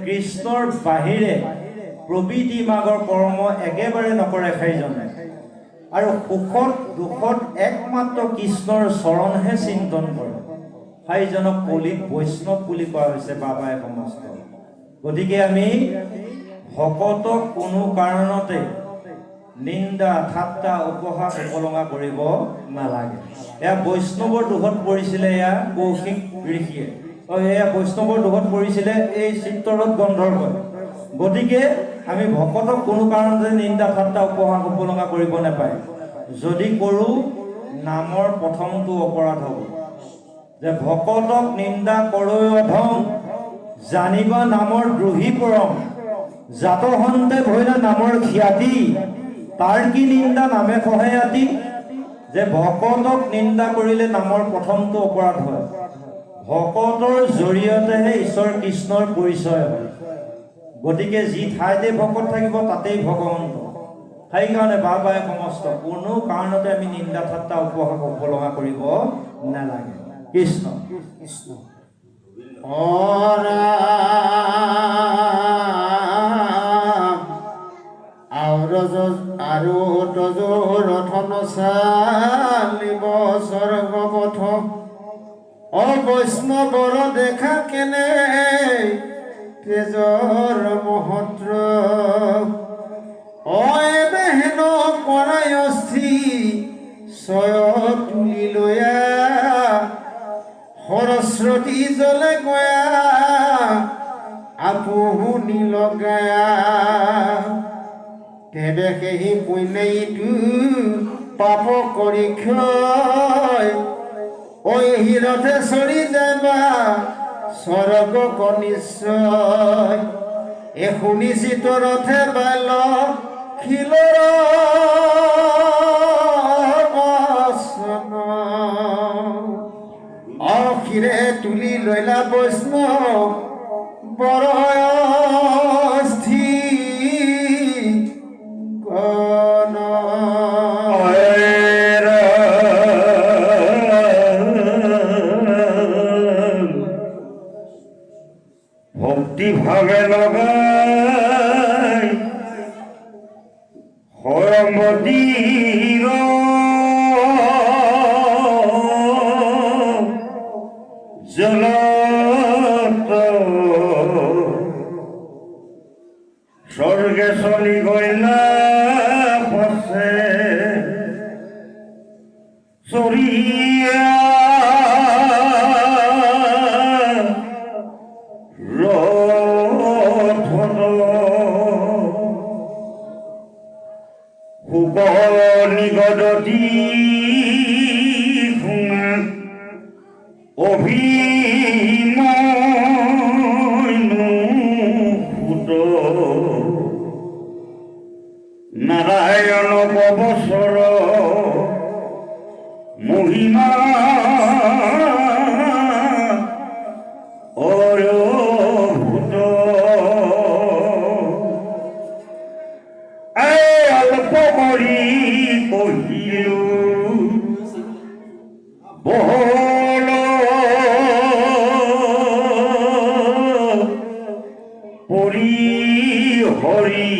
কৃষ্ণৰ বাহিৰে প্ৰবৃত্তি মাৰ্গৰ কৰ্ম একেবাৰে নকৰে সেইজনে আৰু সুখত দুখত একমাত্ৰ কৃষ্ণৰ চৰণহে চিন্তন কৰে সেইজনক কলিত বৈষ্ণৱ বুলি কোৱা হৈছে বাবাই সমস্ত। গতিকে আমি ভকতক কোনো কাৰণতে নিন্দা ঠাট্টা উপহাস উপলঙা কৰিব নালাগে। এয়া বৈষ্ণৱৰ দুখত পৰিছিলে এয়া কৌশিক ঋষিয়ে, এয়া বৈষ্ণৱৰ দুখত পৰিছিলে এই চিত্ৰৰথ গন্ধৰ্বই। গতিকে আমি ভকতক কোনো কাৰণতে নিন্দা ঠাট্টা উপহাস উপলঙা কৰিব নাপায়। যদি কৰোঁ নামৰ প্ৰথমটো অপৰাধ হ'ব যে ভকতক নিন্দা কৰৈ অধম জানিবা নামৰ দ্ৰোহী পৰম জাতহন্তে ভৈলা নামৰ খ্যাতি তাৰ কি নিন্দা নামে সহায়াতি। যে ভকতক নিন্দা কৰিলে নামৰ প্ৰথমটো অপৰাধ হয়। ভকতৰ জৰিয়তেহে ঈশ্বৰ কৃষ্ণৰ পৰিচয় হয়। গতিকে যি ঠাইতে ভকত থাকিব তাতেই ভগৱন্ত। সেইকাৰণে বাবাই সমস্ত কোনো কাৰণতে আমি নিন্দা ঠাট্টা উপহাস উপলঙা কৰিব নালাগে। কৃষ্ণ কৃষ্ণ আৰু ৰথন চালিব স্বৰ্গপথ বৈষ্ণৱৰ দেখা কেনে তেজৰ মহত্ৰ হেন পৰাই অস্থি ছয় তুলি লৈয়া সৰস্বতী জলে গয়া আপুনি লগায়া তেবে সেই পুণ্যইটো পাপ কৰি ক্ষয় হিৰথে চৰি যাবা স্বৰ্গ নিশ্চয় শুনিছিত ৰথে বাল শিলৰ অখিৰে তুলি লৈলা বৈষ্ণৱ বৰ ভাবে লগাই হৰমদীৰ জলত স্বৰ্গে চলি গইলা পছে চৰিয়া নিগদতি অভিনয়নো সুত নাৰায়ণ ববছৰ মহিমা অৰভূত অল্প কৰি কহিলো বহল পৰি হৰি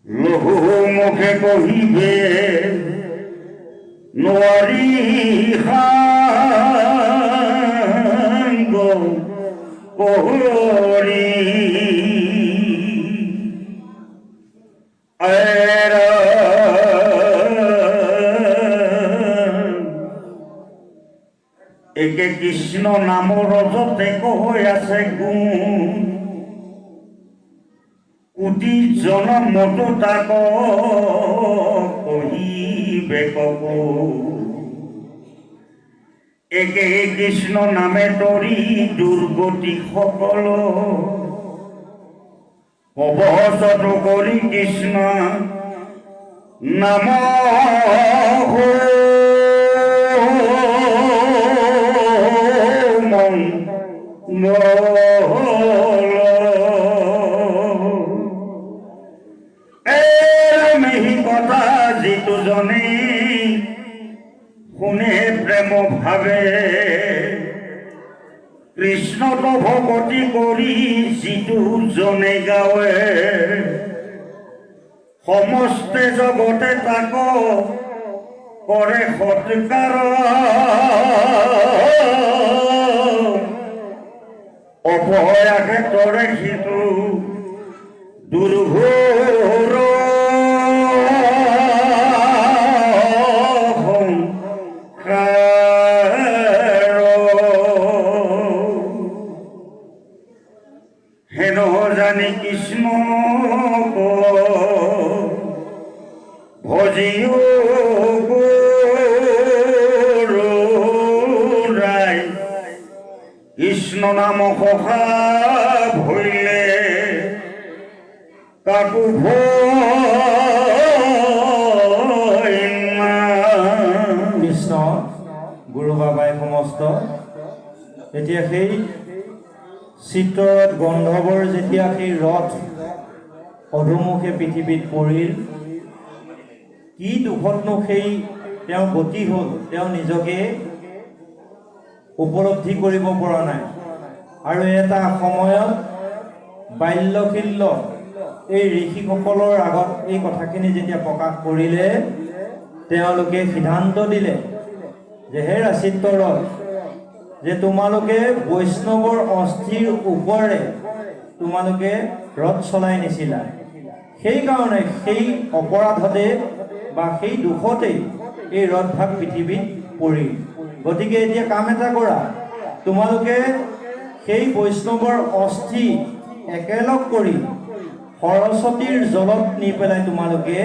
লঘু মুখে কহিবে নোৱাৰি সাংগ পহৰি একে কৃষ্ণ নামৰ ৰজতে কৈ আছে গুণ কোটি জনমতো তাক কহিবে কব একে কৃষ্ণ নামে তৰি দুৰ্গতি সকল অৱসত কৰি কৃষ্ণ নাম কথা যিটো জনে শুনে প্ৰেম ভাবে কৃষ্ণত ভকতি কৰি যিটো জনে গাৱে সমস্তে জগতে তাক কৰে সৎকাৰ অপয়াকে তৰে সিটো দুৰ্ঘোৰ হেন জানি কৃষ্ণ ভজিও গুৰুৰাই কৃষ্ণ নাম সখা ভৈলে কাকো কৃষ্ণ গুৰু বাবাই সমস্ত এতিয়া সেই চিত্ৰত গন্ধৰ্বৰ যেতিয়া সেই ৰথ অধুমুখে পৃথিৱীত পৰিল কি দুখতনো সেই তেওঁ গতি হ'ল তেওঁ নিজকে উপলব্ধি কৰিব পৰা নাই আৰু এটা সময়ত বাল্যশিল্য এই ঋষিসকলৰ আগত এই কথাখিনি যেতিয়া প্ৰকাশ কৰিলে তেওঁলোকে সিদ্ধান্ত দিলে যে হে চিত্ৰৰথ যে তোমালোকে বৈষ্ণৱৰ অস্থিৰ ওপৰে তোমালোকে ৰথ চলাই নিছিলা সেইকাৰণে সেই অপৰাধতে বা সেই দুখতেই এই ৰথভাগ পৃথিৱীত পৰিল গতিকে এতিয়া কাম এটা কৰা তোমালোকে সেই বৈষ্ণৱৰ অস্থি একেলগ কৰি সৰস্বতীৰ জলত নি পেলাই তোমালোকে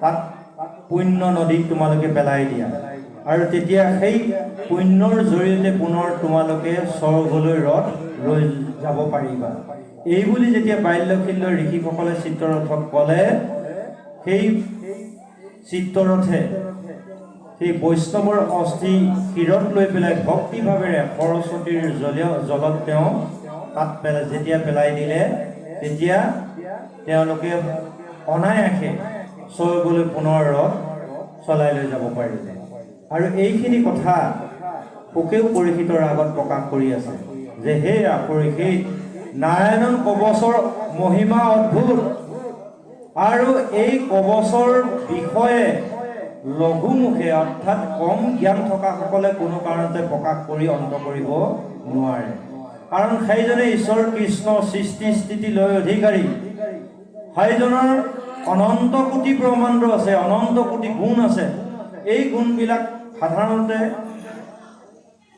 তাত পুণ্য নদীত তোমালোকে পেলাই দিয়া আৰু তেতিয়া সেই পুণ্যৰ জৰিয়তে পুনৰ তোমালোকে স্বৰ্গলৈ ৰথ লৈ যাব পাৰিবা এই বুলি যেতিয়া বাল্যশিল্য ঋষিসকলে চিত্ৰৰথক ক'লে সেই চিত্ৰৰথে সেই বৈষ্ণৱৰ অস্থি শিৰত লৈ পেলাই ভক্তিভাৱেৰে সৰস্বতীৰ জলত তেওঁ তাত যেতিয়া পেলাই দিলে তেতিয়া তেওঁলোকে অনায়াসে স্বৰ্গলৈ পুনৰ ৰথ চলাই লৈ যাব পাৰিলে আৰু এইখিনি কথা সুকেও পৰীক্ষিতৰ আগত প্ৰকাশ কৰি আছে যে হে পৰীক্ষিত নাৰায়ণ কবচৰ মহিমা অদ্ভুত আৰু এই কবচৰ বিষয়ে লঘুমুখে অৰ্থাৎ কম জ্ঞান থকাসকলে কোনো কাৰণতে প্ৰকাশ কৰি অন্ত কৰিব নোৱাৰে কাৰণ সেইজনে ঈশ্বৰ কৃষ্ণ সৃষ্টি স্থিতি লৈ অধিকাৰী সেইজনৰ অনন্ত কোটি ব্ৰহ্মাণ্ড আছে অনন্ত কোটি গুণ আছে এই গুণবিলাক সাধাৰণতে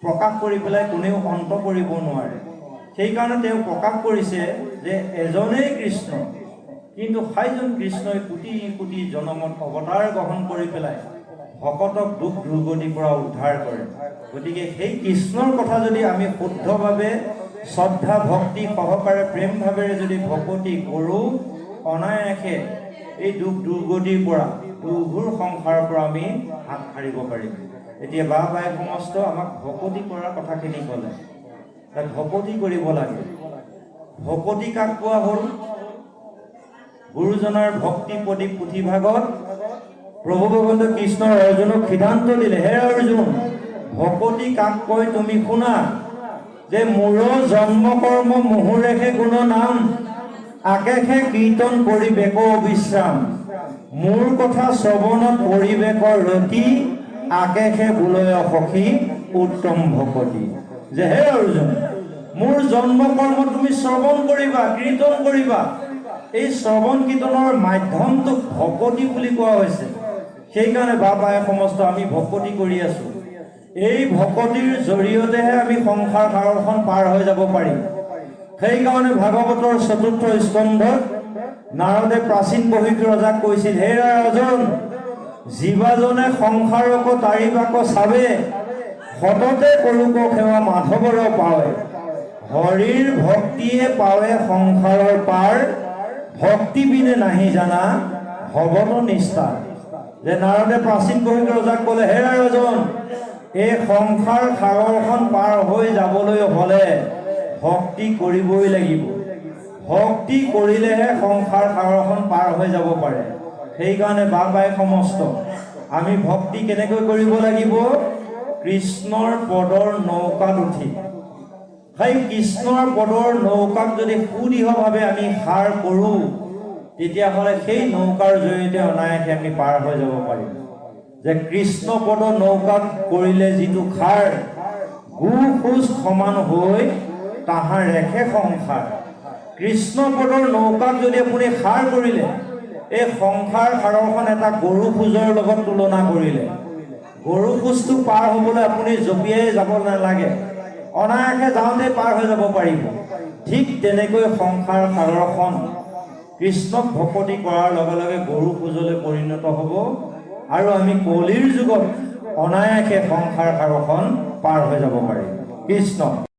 প্ৰকাশ কৰি পেলাই কোনেও অন্ত কৰিব নোৱাৰে সেইকাৰণে তেওঁ প্ৰকাশ কৰিছে যে এজনেই কৃষ্ণ কিন্তু সেইজন কৃষ্ণই কোটি কোটি জনমত অৱতাৰ গ্ৰহণ কৰি পেলাই ভকতক দুখ দুৰ্গতিৰ পৰা উদ্ধাৰ কৰে গতিকে সেই কৃষ্ণৰ কথা যদি আমি শুদ্ধভাৱে শ্ৰদ্ধা ভক্তি সহকাৰে প্ৰেম ভাৱেৰে যদি ভকতি কৰোঁ অনায়াসে এই দুখ দুৰ্গতিৰ পৰা দুৰ্ঘোৰ সংসাৰৰ পৰা আমি হাত সাৰিব পাৰিম এতিয়া বাবাই সমস্ত আমাক ভকতি কৰাৰ কথাখিনি ক'লে তাক ভকতি কৰিব লাগে ভকতি কাক কোৱা হ'ল গুৰুজনাৰ ভক্তি প্ৰদীপ পুথিভাগত প্ৰভু ভগৱন্ত কৃষ্ণৰ অৰ্জুনক সিদ্ধান্ত দিলে হে অৰ্জুন ভকতি কাক কয় তুমি শুনা যে মোৰ জন্ম কৰ্ম মুহুৰেহে গুণ নাম আকেশে কীৰ্তন পৰিবেক অবিশ্ৰাম মোৰ কথা শ্ৰৱণত পৰিবেকৰ ৰতি আকেশে বুলয় সখী উত্তম ভকতি যে হে অৰ্জুন মোৰ জন্ম কৰ্ম তুমি শ্ৰৱণ কৰিবা কীৰ্তন কৰিবা এই শ্ৰৱণ কীৰ্তনৰ মাধ্যমটোক ভকতি বুলি কোৱা হৈছে সেইকাৰণে বাবাই সমস্ত আমি ভকতি কৰি আছো এই ভকতিৰ জৰিয়তেহে আমি সংসাৰ সাগৰখন পাৰ হৈ যাব পাৰিম সেইকাৰণে ভাগৱতৰ চতুৰ্থ স্কন্ধত নাৰদে প্ৰাচীন বহিক ৰজাক কৈছিল হে ৰাজন জীৱাজনে সংসাৰক তাৰিবাক চাবে সততে কৰোক সেৱা মাধৱৰ পাৱে হৰিৰ ভক্তিয়ে পাৱে সংসাৰৰ পাৰ ভক্তি বিনে নাহি জানা ভৱত নিষ্ঠা যে নাৰদে প্ৰাচীন বহিক ৰজাক ক'লে হে ৰাজন এই সংসাৰ সাগৰখন পাৰ হৈ যাবলৈ হ'লে ভক্তি কৰিবই লাগিব ভক্তি কৰিলেহে সংসাৰ সাগৰখন পাৰ হৈ যাব পাৰে সেইকাৰণে বাবাই সমস্ত আমি ভক্তি কেনেকৈ কৰিব লাগিব কৃষ্ণৰ পদৰ নৌকাত উঠি সেই কৃষ্ণৰ পদৰ নৌকাক যদি সুদৃঢ়ভাৱে আমি সাৰ কৰোঁ, তেতিয়াহ'লে সেই নৌকাৰ জৰিয়তে অনায়াসে আমি পাৰ হৈ যাব পাৰিম। যে কৃষ্ণ পদৰ নৌকাত কৰিলে যিটো খাৰ, গু খোজ সমান হৈ তাহাৰ ৰেখে সংসাৰ। কৃষ্ণ পদৰ নৌকাক যদি আপুনি সাৰ কৰিলে, এই সংসাৰ সাৰখন এটা গৰু খোজৰ লগত তুলনা কৰিলে, গৰু খোজটো পাৰ হ'বলৈ আপুনি জঁপিয়াই যাব নালাগে, অনায়াসে যাওঁতে পাৰ হৈ যাব পাৰিব। ঠিক তেনেকৈ সংসাৰ সাগৰখন কৃষ্ণক ভকতি কৰাৰ লগে লগে গৰু খোজলৈ পৰিণত হ'ব আৰু আমি কলিৰ যুগত অনায়াসে সংসাৰ সাগৰখন পাৰ হৈ যাব পাৰিম। কৃষ্ণ।